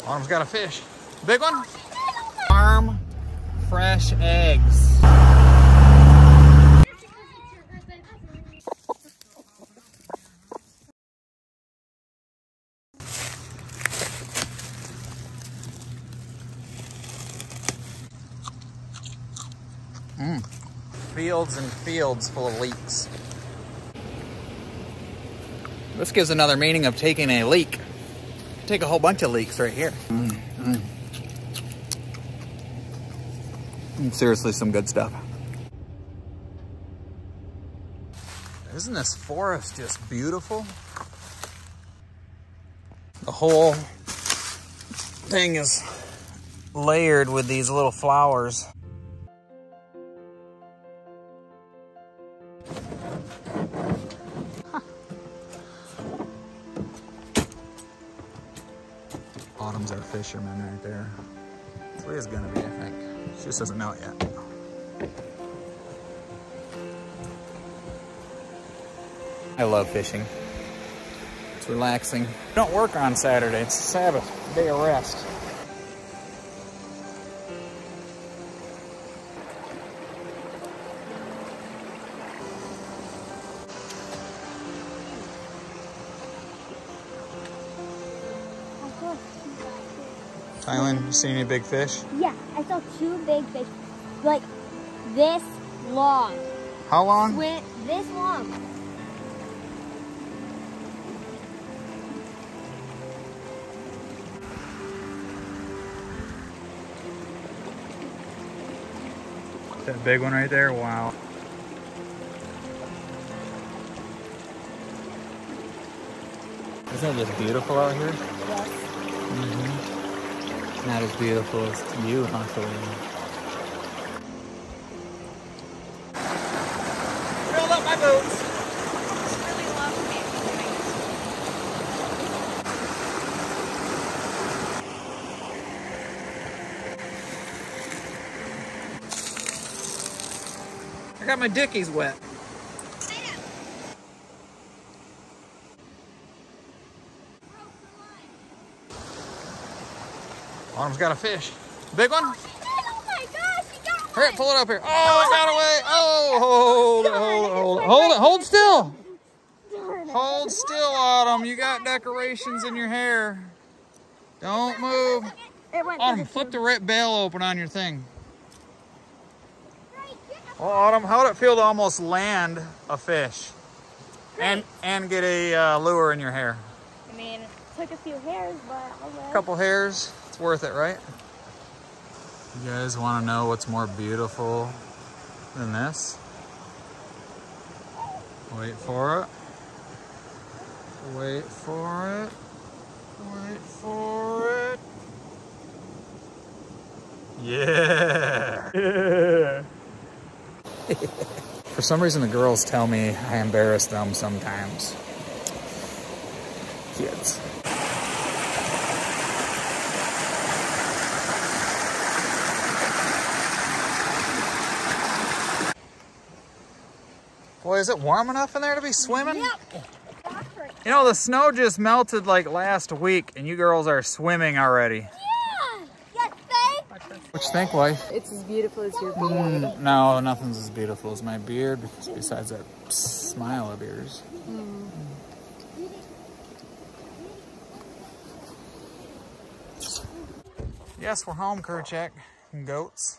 Autumn's got a fish. Big one? Farm fresh eggs. Fields and fields full of leeks. This gives another meaning of taking a leak. Take a whole bunch of leaks right here. Seriously, some good stuff. Isn't this forest just beautiful? The whole thing is layered with these little flowers. Autumn's our fisherman right there. That's what he's gonna be, I think. She just doesn't know it yet. I love fishing. It's relaxing. Don't work on Saturday. It's Sabbath, day of rest. Tylen, you see any big fish? Yeah, I saw 2 big fish, like this long. How long? This long. That big one right there? Wow. Isn't it just beautiful out here? Yes. Not as beautiful as you, huh, Selena? Filled up my boots. It's really lovely. I got my dickies wet. Autumn's got a fish. Big one? Oh my gosh, he got one. Here, pull it up here. Oh, it got away. Oh, hold it. Hold still. Hold still, Autumn. You got decorations in your hair. Don't move. Autumn, flip the red bail open on your thing. Well, Autumn, how would it feel to almost land a fish and get a lure in your hair? I mean, it took a few hairs, but okay. A couple hairs. It's worth it, right? You guys want to know what's more beautiful than this? Wait for it. Wait for it. Wait for it. Yeah. Yeah. For some reason, the girls tell me I embarrass them sometimes. Kids. Boy, is it warm enough in there to be swimming? Yep. You know, the snow just melted like last week, and you girls are swimming already. Yeah. Yes, babe. What you think, wife? It's as beautiful as your beard. No, nothing's as beautiful as my beard, because besides that smile of yours. Yes, we're home, Kerchak. Goats.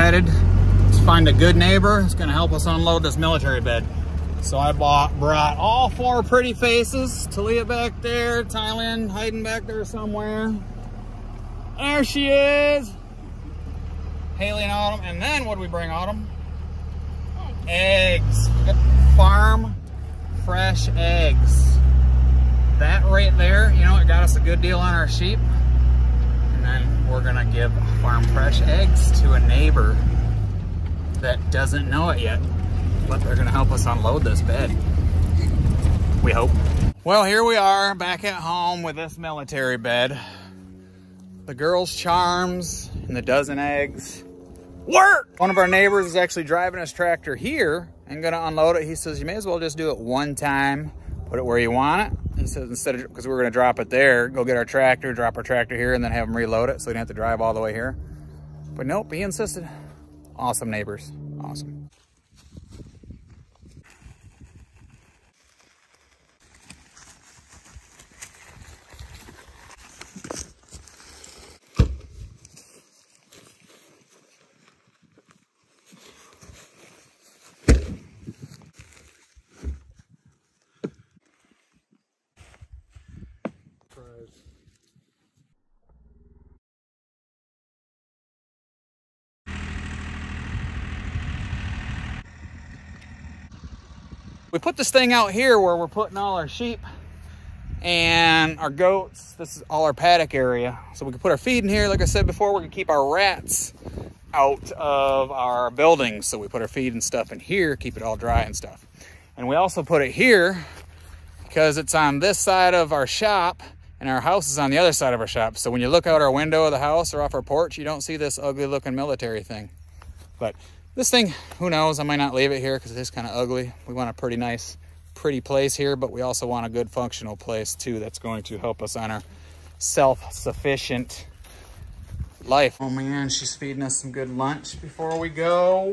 headed to find a good neighbor who's gonna help us unload this military bed. So I brought all 4 pretty faces. Talia back there, Thailand hiding back there somewhere. There she is. Haley and Autumn. And then what do we bring, Autumn? Eggs. Farm fresh eggs. That right there, you know, it got us a good deal on our sheep. And then we're gonna give farm fresh eggs to a neighbor that doesn't know it yet. But they're gonna help us unload this bed. We hope. Well, here we are back at home with this military bed. The girls' charms and the dozen eggs. Work! One of our neighbors is actually driving his tractor here and gonna unload it. He says, you may as well just do it one time, put it where you want it. He says, instead of, because we're gonna drop it there, go get our tractor, drop our tractor here, and then have him reload it so we don't have to drive all the way here. But nope, he insisted. Awesome neighbors, awesome. We put this thing out here where we're putting all our sheep and our goats. This is all our paddock area. So we can put our feed in here. Like I said before, we can keep our rats out of our buildings. So we put our feed and stuff in here, keep it all dry and stuff. And we also put it here because it's on this side of our shop and our house is on the other side of our shop. So when you look out our window of the house or off our porch, you don't see this ugly looking military thing. But this thing, who knows, I might not leave it here because it is kind of ugly. We want a pretty nice, pretty place here, but we also want a good functional place too that's going to help us on our self-sufficient life. Oh man, she's feeding us some good lunch before we go.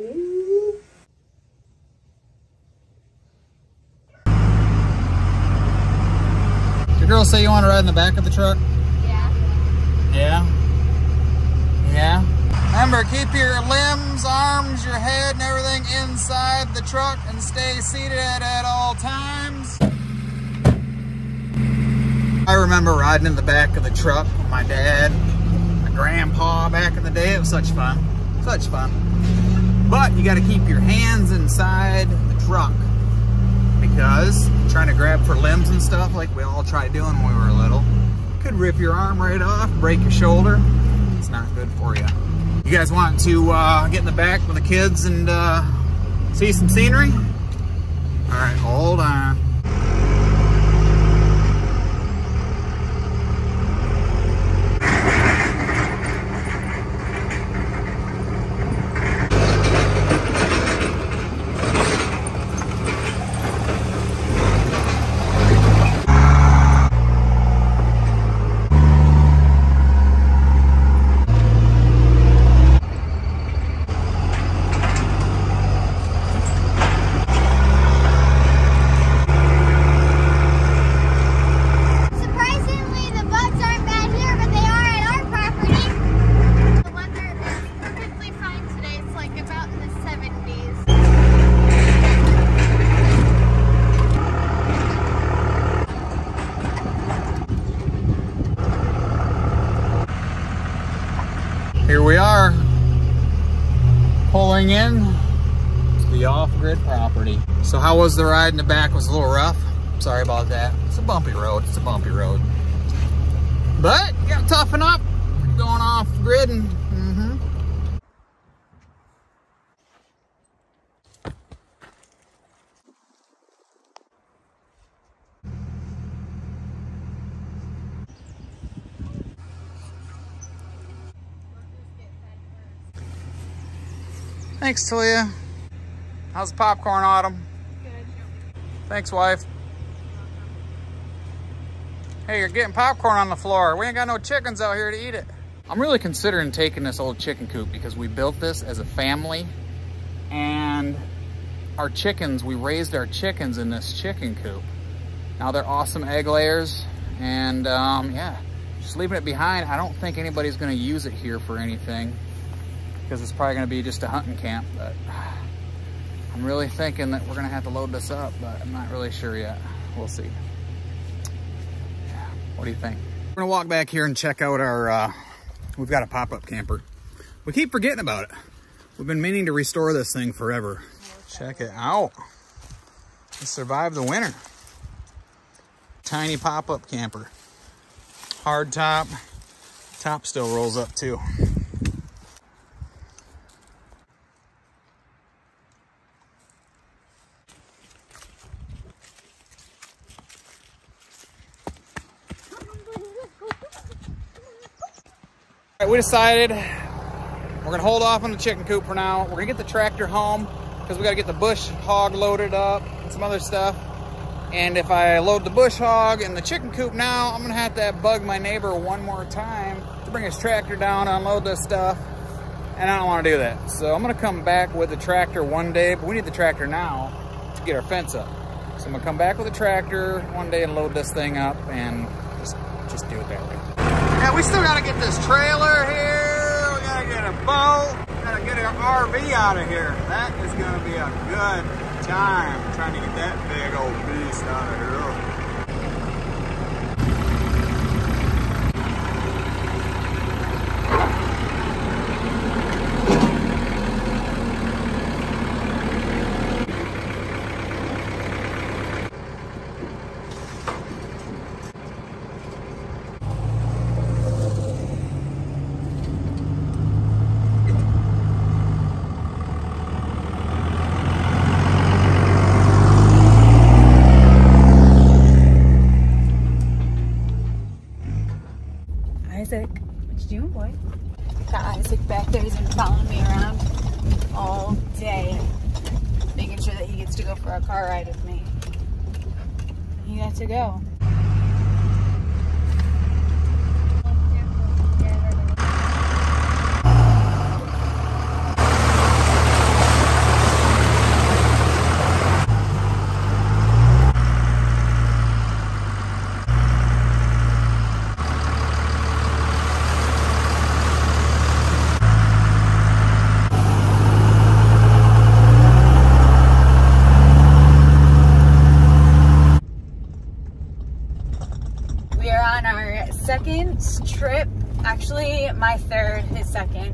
Did your girl say you want to ride in the back of the truck? Yeah. Yeah? Yeah? Remember, keep your limbs, arms, your head, and everything inside the truck and stay seated at all times. I remember riding in the back of the truck with my dad, my grandpa back in the day. It was such fun. Such fun. But you got to keep your hands inside the truck because trying to grab for limbs and stuff like we all tried doing when we were little could rip your arm right off, break your shoulder. It's not good for you. You guys want to get in the back with the kids and see some scenery? All right, hold on. Here we are, pulling in to the off-grid property. So how was the ride in the back? Was a little rough. Sorry about that. It's a bumpy road. It's a bumpy road. But you gotta toughen up. Going off-grid and Thanks, Talia. How's the popcorn, Autumn? Good. Thanks, wife. Hey, you're getting popcorn on the floor. We ain't got no chickens out here to eat it. I'm really considering taking this old chicken coop because we built this as a family and our chickens, we raised our chickens in this chicken coop. Now they're awesome egg layers and yeah, just leaving it behind. I don't think anybody's gonna use it here for anything. because it's probably gonna be just a hunting camp, but I'm really thinking that we're gonna have to load this up, but I'm not really sure yet. We'll see. What do you think? We're gonna walk back here and check out our, we've got a pop-up camper. We keep forgetting about it. We've been meaning to restore this thing forever. Check it out. It survived the winter. Tiny pop-up camper. Hard top. Top still rolls up too. All right, we decided we're gonna hold off on the chicken coop for now. We're gonna get the tractor home because we gotta get the bush hog loaded up and some other stuff. And if I load the bush hog and the chicken coop now, I'm gonna have to bug my neighbor one more time to bring his tractor down, unload this stuff. And I don't wanna do that. So I'm gonna come back with the tractor one day, but we need the tractor now to get our fence up. So I'm gonna come back with the tractor one day and load this thing up and just do it that way. Yeah, we still gotta get this trailer here. We gotta get a boat. We gotta get our RV out of here. That is gonna be a good time trying to get that big old beast out of here. Isaac, what you doing, boy? Got Isaac back there. He's been following me around all day, making sure that he gets to go for a car ride with me. He got to go. Second trip, actually my third, his second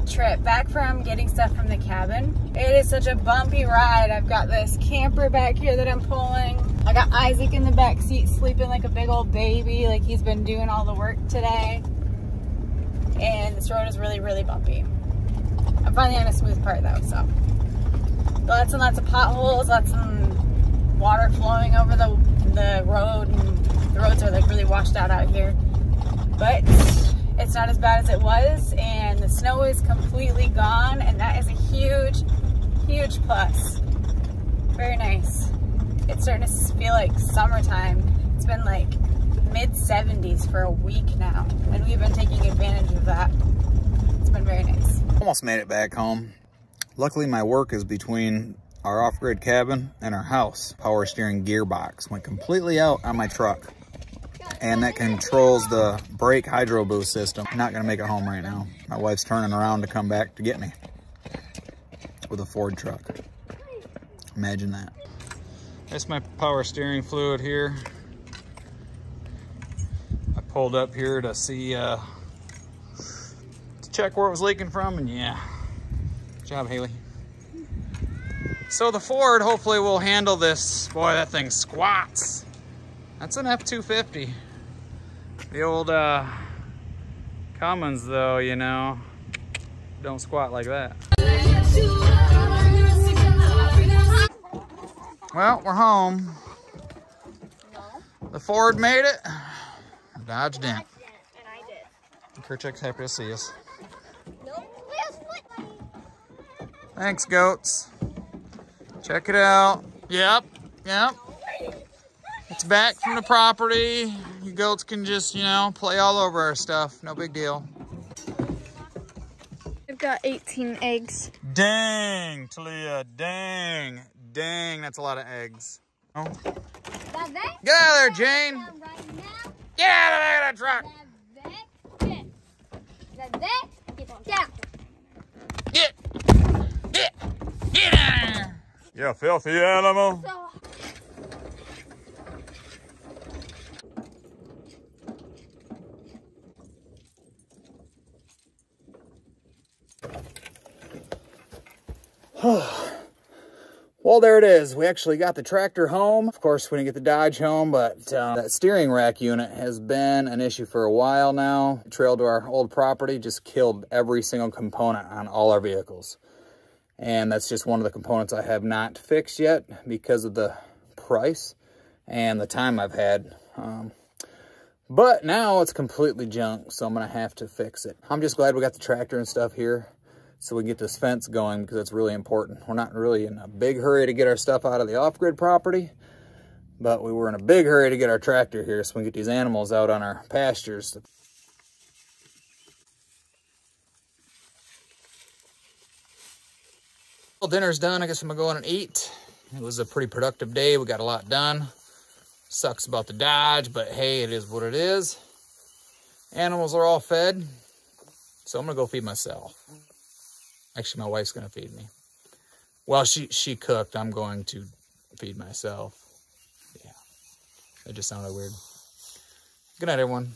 trip back from getting stuff from the cabin. It is such a bumpy ride. I've got this camper back here that I'm pulling. I got Isaac in the back seat sleeping like a big old baby, like he's been doing all the work today. And this road is really, really bumpy. I'm finally on a smooth part though, so. Lots and lots of potholes, lots of water flowing over the road, and the roads are like really washed out here. But it's not as bad as it was, and the snow is completely gone, and that is a huge, huge plus. Very nice. It's starting to feel like summertime. It's been like mid-70s for a week now, and we've been taking advantage of that. It's been very nice. Almost made it back home. Luckily, my work is between our off-grid cabin and our house. Power steering gearbox went completely out on my truck, and that controls the brake hydro boost system. I'm not gonna make it home right now. My wife's turning around to come back to get me with a Ford truck. Imagine that. That's my power steering fluid here. I pulled up here to see, to check where it was leaking from, and yeah. Good job, Haley. So the Ford hopefully will handle this. Boy, that thing squats. That's an F-250. The old Cummins though, you know, don't squat like that. Well, we're home. The Ford made it. Dodge didn't. And I did. Kerchak's happy to see us. Thanks, goats. Check it out. Yep, yep. It's back from the property. You goats can just, you know, play all over our stuff. No big deal. I've got 18 eggs. Dang, Talia, dang. Dang, that's a lot of eggs. Oh. Get out of there, Jane. Get out of that truck. You filthy animal. Well, there it is. We actually got the tractor home. Of course, we didn't get the Dodge home, but that steering rack unit has been an issue for a while now. The trail to our old property just killed every single component on all our vehicles. And that's just one of the components I have not fixed yet because of the price and the time I've had. But now it's completely junk, so I'm gonna have to fix it. I'm just glad we got the tractor and stuff here so we can get this fence going, because it's really important. We're not really in a big hurry to get our stuff out of the off-grid property, but we were in a big hurry to get our tractor here so we can get these animals out on our pastures. Well, dinner's done. I guess I'm gonna go in and eat. It was a pretty productive day. We got a lot done. Sucks about the Dodge, but hey, it is what it is. Animals are all fed, so I'm gonna go feed myself. Actually, my wife's gonna feed me. Well, she cooked. I'm going to feed myself. Yeah, that just sounded weird. Good night, everyone.